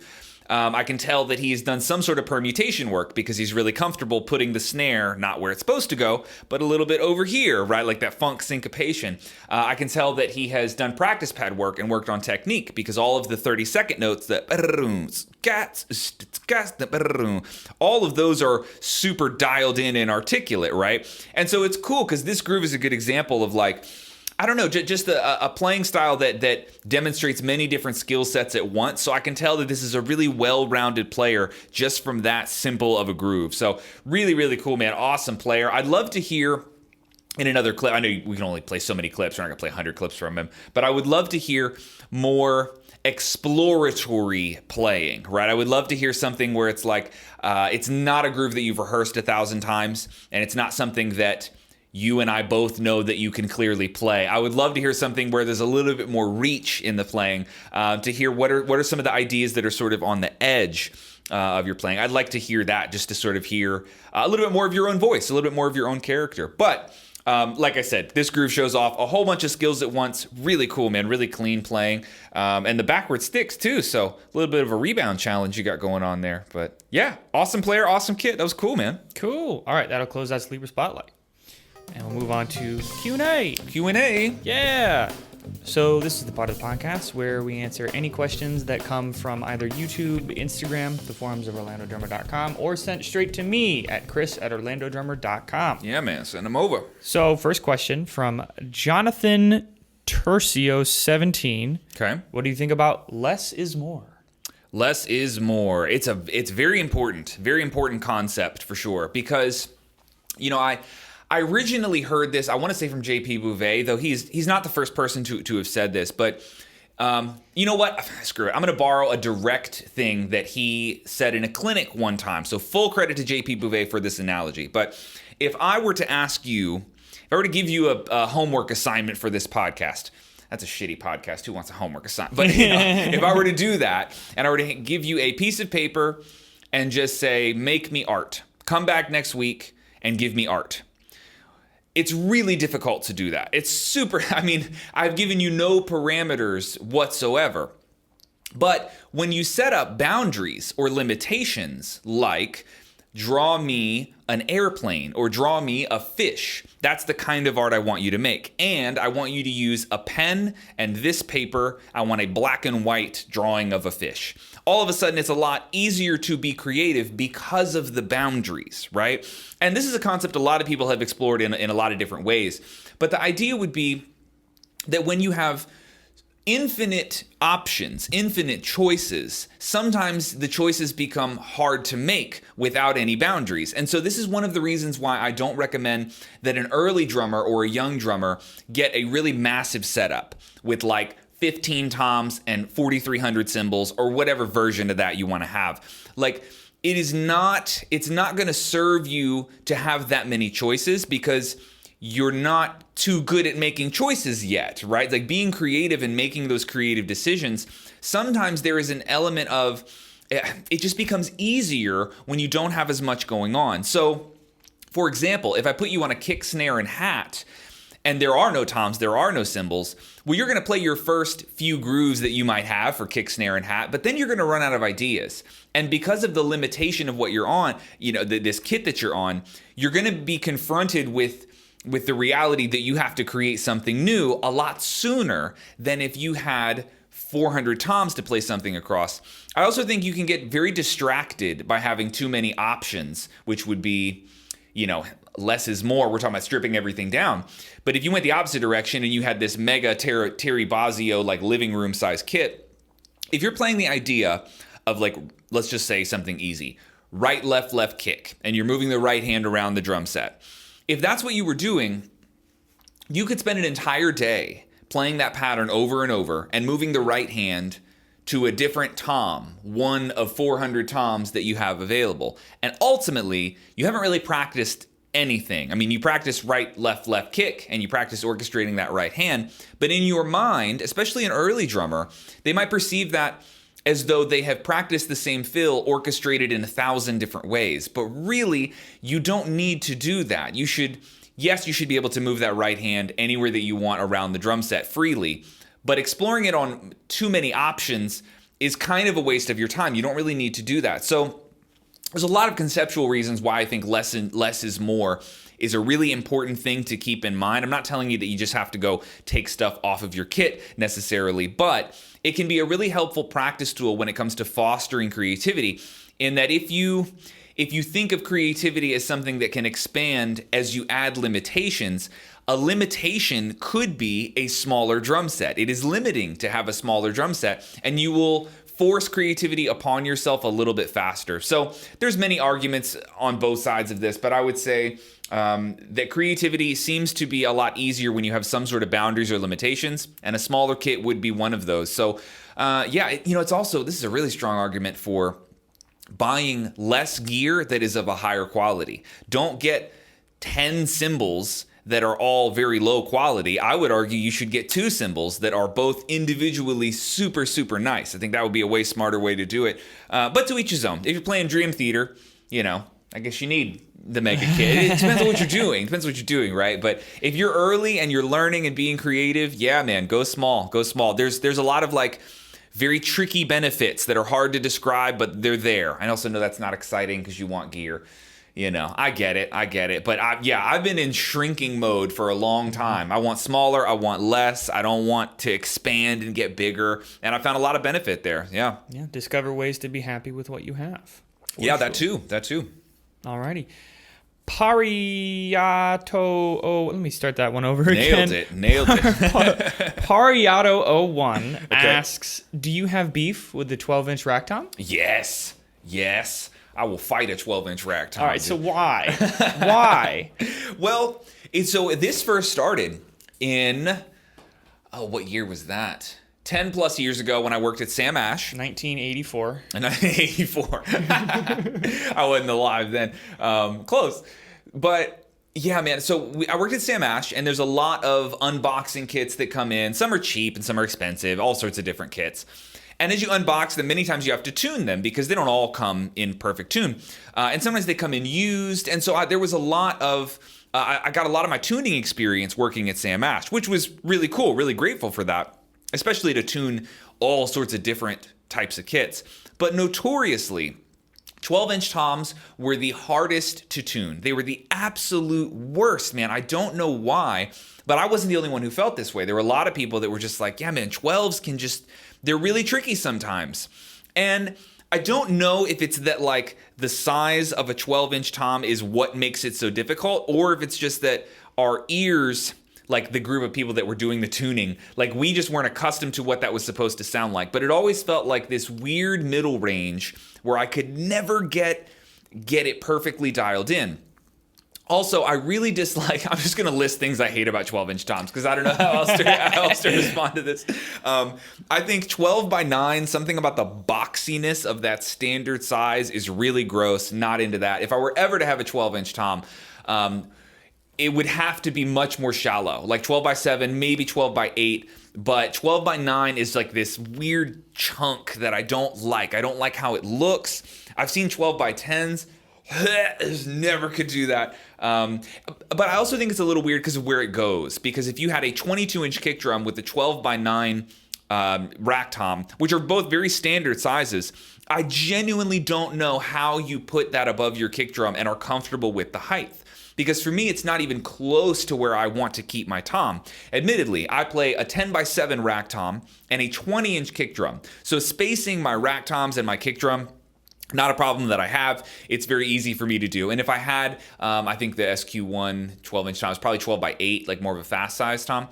[SPEAKER 1] I can tell that he's done some sort of permutation work, because he's really comfortable putting the snare not where it's supposed to go, but a little bit over here, right? Like that funk syncopation. I can tell that he has done practice pad work and worked on technique, because all of the 30-second notes, all of those are super dialed in and articulate, right? And so it's cool, because this groove is a good example of like, I don't know, just a playing style that demonstrates many different skill sets at once. So I can tell that this is a really well-rounded player just from that simple of a groove. So really, really cool, man. Awesome player. I'd love to hear in another clip. I know we can only play so many clips. We're not going to play 100 clips from him. But I would love to hear more exploratory playing, right? I would love to hear something where it's like, it's not a groove that you've rehearsed 1,000 times, and it's not something that you and I both know that you can clearly play. I would love to hear something where there's a little bit more reach in the playing, to hear what are some of the ideas that are sort of on the edge of your playing. I'd like to hear that, just to sort of hear a little bit more of your own voice, a little bit more of your own character. But like I said, this groove shows off a whole bunch of skills at once. Really cool, man. Really clean playing. And the backward sticks too, so a little bit of a rebound challenge you got going on there. But yeah, awesome player, awesome kit. That was cool, man.
[SPEAKER 2] Cool. All right, that'll close out Sleeper Spotlight. And we'll move on to Q&A.
[SPEAKER 1] Q&A.
[SPEAKER 2] Yeah. So this is the part of the podcast where we answer any questions that come from either YouTube, Instagram, the forums of OrlandoDrummer.com, or sent straight to me at chris@OrlandoDrummer.com.
[SPEAKER 1] Yeah, man. Send them over.
[SPEAKER 2] So first question from Jonathan Tercio17.
[SPEAKER 1] Okay.
[SPEAKER 2] What do you think about less is more?
[SPEAKER 1] Less is more. It's very important concept for sure, because, you know, I originally heard this, I want to say from JP Bouvet, though he's not the first person to have said this, but you know what? Screw it. I'm going to borrow a direct thing that he said in a clinic one time. So full credit to JP Bouvet for this analogy. But if I were to ask you, if I were to give you a homework assignment for this podcast, that's a shitty podcast. Who wants a homework assignment? But you know, if I were to do that, and I were to give you a piece of paper and just say, make me art. Come back next week and give me art. It's really difficult to do that. It's super, I mean, I've given you no parameters whatsoever. But when you set up boundaries or limitations like, draw me an airplane or draw me a fish. That's the kind of art I want you to make. And I want you to use a pen and this paper. I want a black and white drawing of a fish. All of a sudden, it's a lot easier to be creative because of the boundaries, right? And this is a concept a lot of people have explored in a lot of different ways. But the idea would be that when you have infinite options, infinite choices, sometimes the choices become hard to make without any boundaries. And so this is one of the reasons why I don't recommend that an early drummer or a young drummer get a really massive setup with like 15 toms and 4,300 cymbals or whatever version of that you want to have. Like, it's not going to serve you to have that many choices because you're not too good at making choices yet, right? Like being creative and making those creative decisions, sometimes there is an element of, it just becomes easier when you don't have as much going on. So, for example, if I put you on a kick, snare, and hat, and there are no toms, there are no cymbals, well, you're gonna play your first few grooves that you might have for kick, snare, and hat, but then you're gonna run out of ideas. And because of the limitation of what you're on, this kit that you're on, you're gonna be confronted with the reality that you have to create something new a lot sooner than if you had 400 toms to play something across. I also think you can get very distracted by having too many options, which would be, less is more. We're talking about stripping everything down. But if you went the opposite direction and you had this mega Terry Bozzio like living room size kit, if you're playing the idea of like, let's just say something easy, right, left kick, and you're moving the right hand around the drum set. If that's what you were doing, you could spend an entire day playing that pattern over and over and moving the right hand to a different tom, one of 400 toms that you have available. And ultimately, you haven't really practiced anything. I mean, you practice right, left kick, and you practice orchestrating that right hand. But in your mind, especially an early drummer, they might perceive that as though they have practiced the same fill orchestrated in 1,000 different ways. But really, you don't need to do that. You should be able to move that right hand anywhere that you want around the drum set freely. But exploring it on too many options is kind of a waste of your time. You don't really need to do that. So there's a lot of conceptual reasons why I think less is more is a really important thing to keep in mind. I'm not telling you that you just have to go take stuff off of your kit necessarily, but it can be a really helpful practice tool when it comes to fostering creativity, in that if you think of creativity as something that can expand as you add limitations, a limitation could be a smaller drum set. It is limiting to have a smaller drum set, and you will force creativity upon yourself a little bit faster. So there's many arguments on both sides of this, but I would say that creativity seems to be a lot easier when you have some sort of boundaries or limitations, and a smaller kit would be one of those. So it's also, this is a really strong argument for buying less gear that is of a higher quality. Don't get 10 cymbals that are all very low quality. I would argue you should get 2 cymbals that are both individually super, super nice. I think that would be a way smarter way to do it. But to each his own. If you're playing Dream Theater, I guess you need the mega kit. It depends on what you're doing. It depends what you're doing, right? But if you're early and you're learning and being creative, yeah, man, go small. Go small. There's a lot of like very tricky benefits that are hard to describe, but they're there. I also know that's not exciting because you want gear. I get it. But I've been in shrinking mode for a long time. I want smaller, I want less. I don't want to expand and get bigger. And I found a lot of benefit there. Yeah.
[SPEAKER 2] Yeah. Discover ways to be happy with what you have.
[SPEAKER 1] Yeah, that too.
[SPEAKER 2] Alrighty. Pariado, let me start that one over again.
[SPEAKER 1] Nailed it.
[SPEAKER 2] Pariado01 asks, do you have beef with the 12-inch rack tom?
[SPEAKER 1] Yes. I will fight a 12-inch rack tom.
[SPEAKER 2] All right, so why? Why?
[SPEAKER 1] Well, so this first started in, what year was that? 10 plus years ago when I worked at Sam Ash.
[SPEAKER 2] 1984.
[SPEAKER 1] 1984. I wasn't alive then. Close. But yeah, man. So I worked at Sam Ash, and there's a lot of unboxing kits that come in. Some are cheap and some are expensive, all sorts of different kits. And as you unbox them, many times you have to tune them because they don't all come in perfect tune. And sometimes they come in used. And so there was a lot of, I got a lot of my tuning experience working at Sam Ash, which was really cool, really grateful for that, especially to tune all sorts of different types of kits. But notoriously, 12-inch toms were the hardest to tune. They were the absolute worst, man. I don't know why, but I wasn't the only one who felt this way. There were a lot of people that were just like, yeah, man, 12s they're really tricky sometimes. And I don't know if it's that like the size of a 12-inch tom is what makes it so difficult, or if it's just that our ears, like the group of people that were doing the tuning, like we just weren't accustomed to what that was supposed to sound like. But it always felt like this weird middle range where I could never get it perfectly dialed in. Also, I really dislike, I'm just going to list things I hate about 12-inch toms because I don't know how else to respond to this. I think 12x9, something about the boxiness of that standard size is really gross. Not into that. If I were ever to have a 12-inch tom, it would have to be much more shallow, like 12x7, maybe 12x8. But 12x9 is like this weird chunk that I don't like. I don't like how it looks. I've seen 12x10s. Never could do that. But I also think it's a little weird because of where it goes. Because if you had a 22-inch kick drum with a 12x9 rack tom, which are both very standard sizes, I genuinely don't know how you put that above your kick drum and are comfortable with the height. Because for me, it's not even close to where I want to keep my tom. Admittedly, I play a 10x7 rack tom and a 20-inch kick drum. So spacing my rack toms and my kick drum, not a problem that I have. It's very easy for me to do. And if I had, I think the SQ1 12-inch tom is probably 12x8, like more of a fast size tom.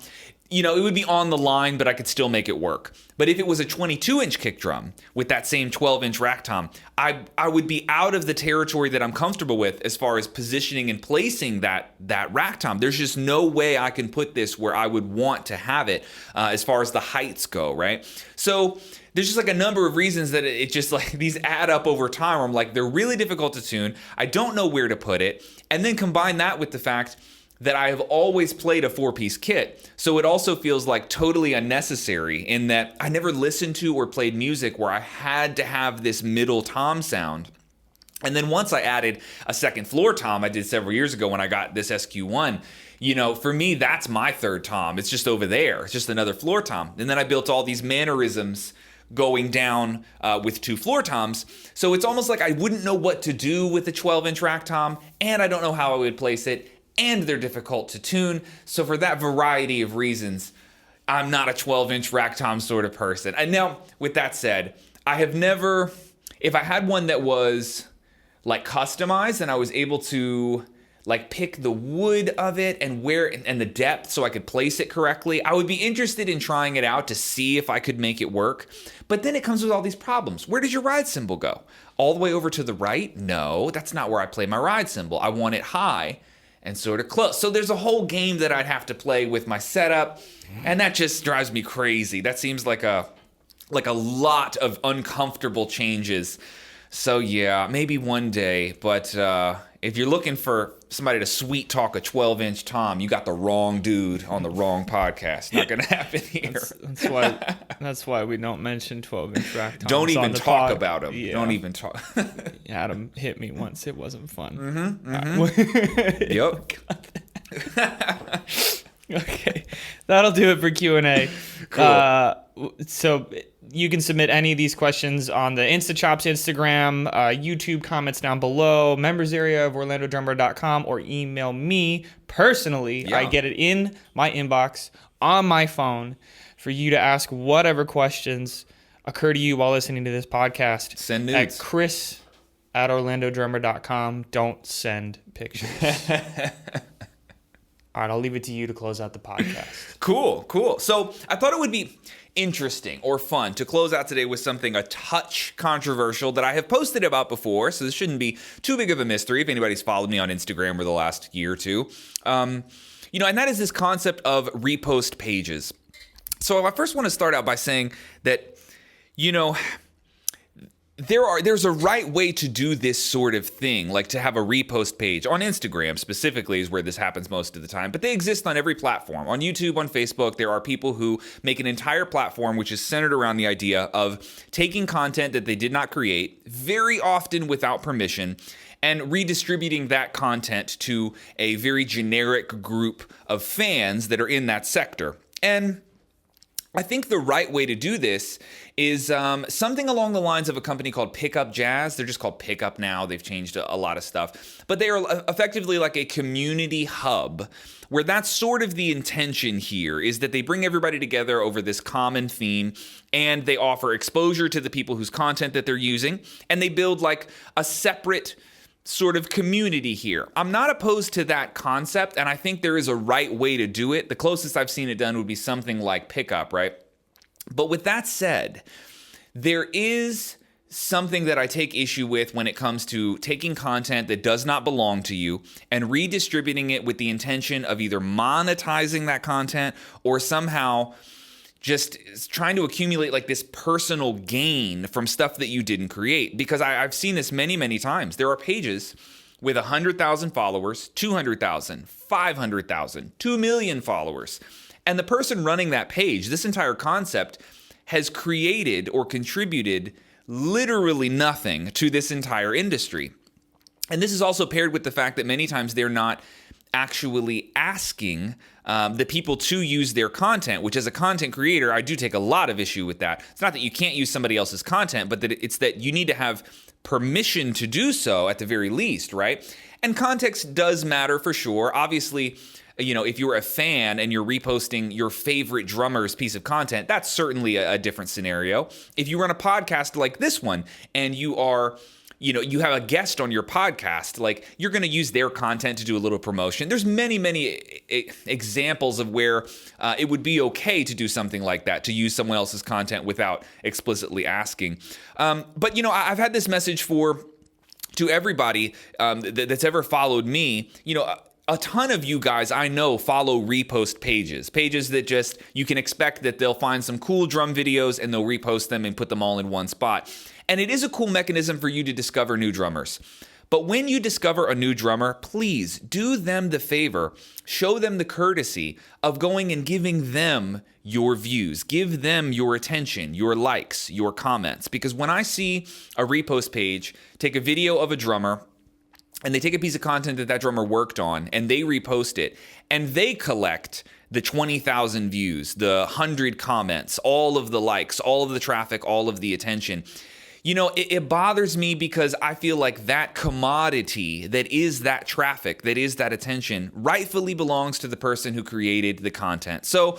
[SPEAKER 1] You know, it would be on the line, but I could still make it work. But if it was a 22-inch kick drum with that same 12-inch rack tom, I would be out of the territory that I'm comfortable with as far as positioning and placing that rack tom. There's just no way I can put this where I would want to have it as far as the heights go, right? So there's just like a number of reasons that it just like these add up over time where I'm like, they're really difficult to tune. I don't know where to put it. And then combine that with the fact that I have always played a 4-piece kit. So it also feels like totally unnecessary in that I never listened to or played music where I had to have this middle tom sound. And then once I added a second floor tom I did several years ago when I got this SQ1, you know, for me, that's my third tom. It's just over there. It's just another floor tom. And then I built all these mannerisms going down with 2 floor toms. So it's almost like I wouldn't know what to do with the 12-inch rack tom, and I don't know how I would place it, and they're difficult to tune. So for that variety of reasons, I'm not a 12-inch rack tom sort of person. And now, with that said, I have never, if I had one that was like customized and I was able to like pick the wood of it and where and the depth so I could place it correctly, I would be interested in trying it out to see if I could make it work. But then it comes with all these problems. Where does your ride cymbal go? All the way over to the right? No, that's not where I play my ride cymbal. I want it high and sort of close. So there's a whole game that I'd have to play with my setup, and that just drives me crazy. That seems like a lot of uncomfortable changes. So yeah, maybe one day, but if you're looking for somebody to sweet talk a 12-inch tom, you got the wrong dude on the wrong podcast. Not gonna happen here.
[SPEAKER 2] That's why we don't mention 12-inch rack toms.
[SPEAKER 1] Don't even talk about them. Yeah. Don't even talk.
[SPEAKER 2] Adam hit me once. It wasn't fun.
[SPEAKER 1] Yep.
[SPEAKER 2] Okay, that'll do it for Q&A.
[SPEAKER 1] Cool.
[SPEAKER 2] So you can submit any of these questions on the InstaChops Instagram, YouTube comments down below, members area of orlandodrummer.com, or email me personally.
[SPEAKER 1] Yeah.
[SPEAKER 2] I get it in my inbox on my phone for you to ask whatever questions occur to you while listening to this podcast.
[SPEAKER 1] Send nudes.
[SPEAKER 2] At chris@orlandodrummer.com. Don't send pictures. All right, I'll leave it to you to close out the podcast.
[SPEAKER 1] Cool. So I thought it would be interesting or fun to close out today with something a touch controversial that I have posted about before, so this shouldn't be too big of a mystery if anybody's followed me on Instagram over the last year or two. And that is this concept of repost pages. So I first want to start out by saying that, there's a right way to do this sort of thing, like to have a repost page. On Instagram specifically is where this happens most of the time, but they exist on every platform. On YouTube, on Facebook, there are people who make an entire platform which is centered around the idea of taking content that they did not create, very often without permission, and redistributing that content to a very generic group of fans that are in that sector. And I think the right way to do this is something along the lines of a company called Pickup Jazz. They're just called Pickup now. They've changed a lot of stuff. But they are effectively like a community hub, where that's sort of the intention here, is that they bring everybody together over this common theme, and they offer exposure to the people whose content that they're using, and they build like a separate sort of community here. I'm not opposed to that concept, and I think there is a right way to do it. The closest I've seen it done would be something like Pickup, right? But with that said, there is something that I take issue with when it comes to taking content that does not belong to you and redistributing it with the intention of either monetizing that content or somehow just trying to accumulate like this personal gain from stuff that you didn't create. Because I've seen this many, many times. There are pages with 100,000 followers, 200,000, 500,000, 2 million followers. And the person running that page, this entire concept, has created or contributed literally nothing to this entire industry. And this is also paired with the fact that many times they're not actually asking the people to use their content, which as a content creator, I do take a lot of issue with that. It's not that you can't use somebody else's content, but that it's that you need to have permission to do so at the very least, right? And context does matter for sure. Obviously, you know, if you're a fan and you're reposting your favorite drummer's piece of content, that's certainly a different scenario. If you run a podcast like this one and you are, you know, you have a guest on your podcast, like you're going to use their content to do a little promotion. There's many, many examples of where it would be okay to do something like that, to use someone else's content without explicitly asking. But, you know, I've had this message to everybody that's ever followed me. You know, a ton of you guys I know follow repost pages that just, you can expect that they'll find some cool drum videos and they'll repost them and put them all in one spot. And it is a cool mechanism for you to discover new drummers. But when you discover a new drummer, please do them the favor, show them the courtesy of going and giving them your views, give them your attention, your likes, your comments. Because when I see a repost page take a video of a drummer, and they take a piece of content that drummer worked on, and they repost it, and they collect the 20,000 views, the 100 comments, all of the likes, all of the traffic, all of the attention. You know, it bothers me because I feel like that commodity that is that traffic, that is that attention, rightfully belongs to the person who created the content. So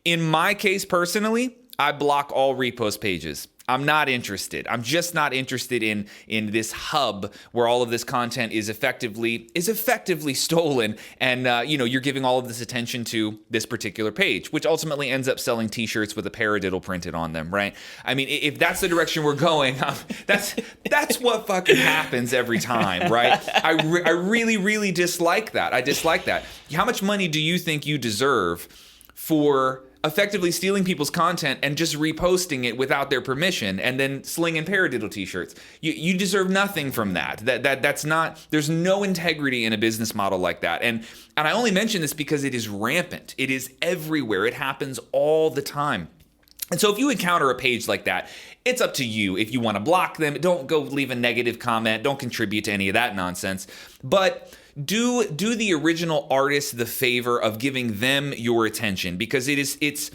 [SPEAKER 1] in my case personally, I block all repost pages. I'm not interested. I'm just not interested in this hub where all of this content is effectively stolen, and you know, you're giving all of this attention to this particular page, which ultimately ends up selling T-shirts with a paradiddle printed on them, right? I mean, if that's the direction we're going, that's what fucking happens every time, right? I really, really dislike that. I dislike that. How much money do you think you deserve for effectively stealing people's content and just reposting it without their permission and then slinging paradiddle T-shirts? You deserve nothing from that. That's not, there's no integrity in a business model like that. And I only mention this because it is rampant. It is everywhere. It happens all the time. And so if you encounter a page like that, it's up to you if you want to block them. Don't go leave a negative comment. Don't contribute to any of that nonsense. But do the original artist the favor of giving them your attention, because it's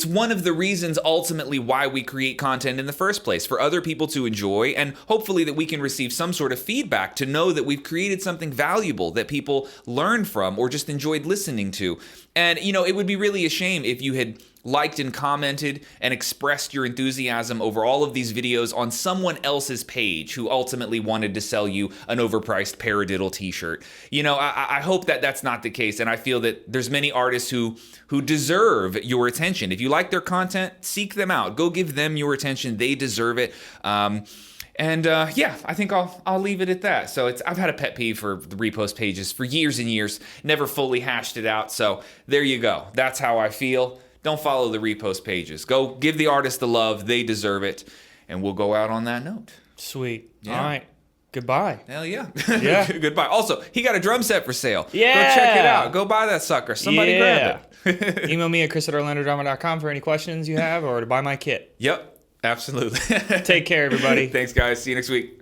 [SPEAKER 1] one of the reasons ultimately why we create content in the first place, for other people to enjoy, and hopefully that we can receive some sort of feedback to know that we've created something valuable that people learn from or just enjoyed listening to. And, you know, it would be really a shame if you had liked and commented and expressed your enthusiasm over all of these videos on someone else's page who ultimately wanted to sell you an overpriced paradiddle T-shirt. You know, I hope that that's not the case, and I feel that there's many artists who deserve your attention. If you like their content, seek them out. Go give them your attention. They deserve it. Yeah, I think I'll leave it at that. So I've had a pet peeve for the repost pages for years and years, never fully hashed it out. So there you go. That's how I feel. Don't follow the repost pages. Go give the artist the love. They deserve it. And we'll go out on that note.
[SPEAKER 2] Sweet.
[SPEAKER 1] Yeah.
[SPEAKER 2] All right. Goodbye.
[SPEAKER 1] Hell yeah.
[SPEAKER 2] Yeah.
[SPEAKER 1] Goodbye. Also, he got a drum set for sale.
[SPEAKER 2] Yeah.
[SPEAKER 1] Go check it out. Go buy that sucker. Somebody grab it.
[SPEAKER 2] Email me at chris@orlandodrama.com for any questions you have or to buy my kit.
[SPEAKER 1] Yep. Absolutely.
[SPEAKER 2] Take care, everybody.
[SPEAKER 1] Thanks, guys. See you next week.